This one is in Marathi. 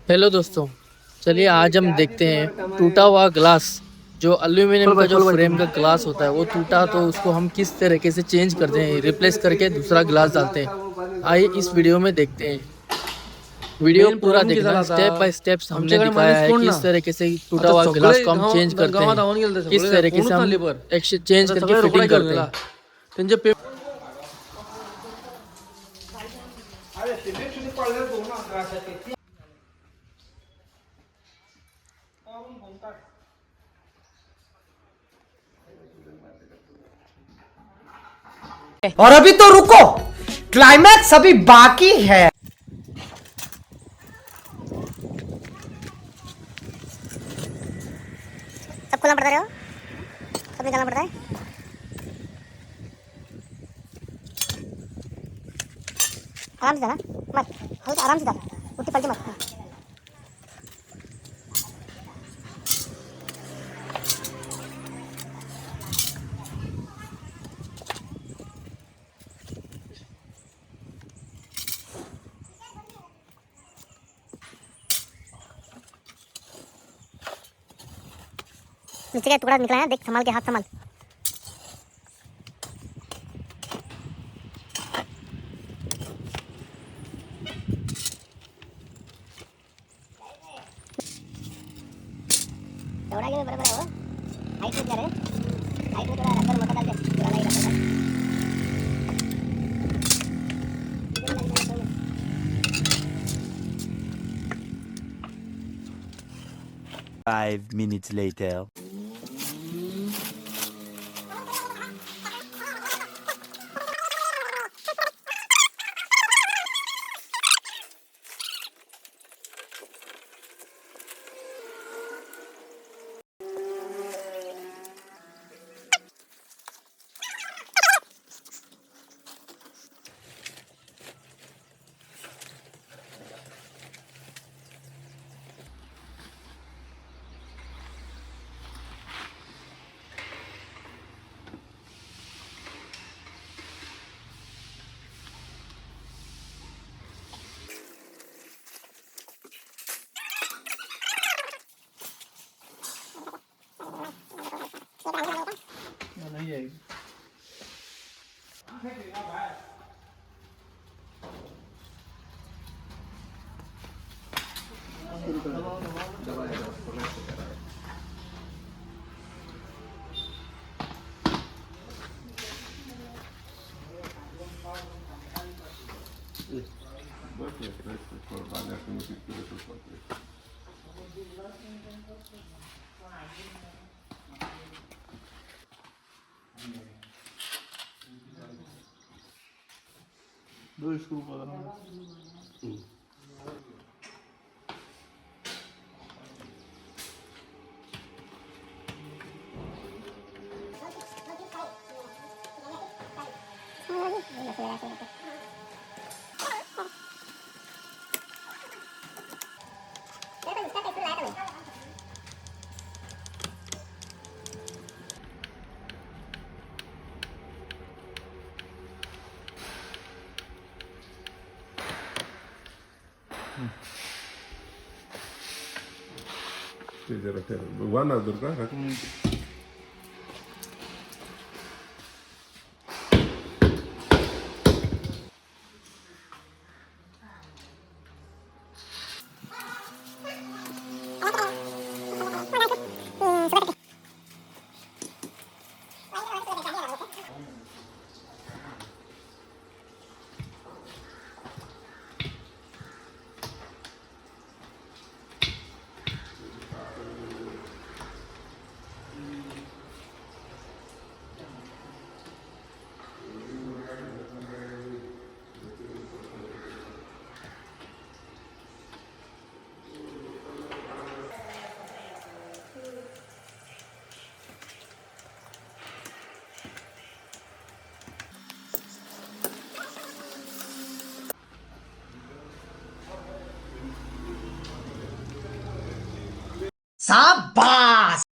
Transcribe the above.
हेलो दोस्तों। चलिए आज हम देखते हैं टूटा हुआ ग्लास। जो एल्यूमिनियम का जो फ्रेम का ग्लास होता है वो टूटा तो उसको हम किस तरीके से चेंज करते हैं, रिप्लेस करके दूसरा ग्लास डालते हैं। आइए इस वीडियो में देखते हैं। वीडियो मेन पूरा प्रॉब्लेम किती झाला देखना, आता स्टेप बाय स्टेप्स हमने आमच्याकडे दिखाया मनीस है कोण ना किस तरीके से टूटा आता हुआ ग्लास सगळे को हम चेंज करते गावात हैं, धावून गेले किस सगळे तरीके से कोणच हम चालले पर चेंज आता करके सगळे रोकडा फिटिंग घेऊन करते गेला हैं। त्यांचे और अभी तो रुको, क्लाइमैक्स अभी बाकी है। सब खोलना पड़ता है, सब निकालना पड़ता है। आराम से जाना, मत हल्का आराम से जाना, उल्टी पलटी मत। नीचे का टुकड़ा निकला है, देख संभाल के, हाथ संभाल। चौड़ा के बराबर है वो, हाइट में क्या है, हाइट में थोड़ा रबर मोटा डाल दे, थोड़ा लाइट रबर डाल। 5 minutes later. Guarda, Durga. शाबाश,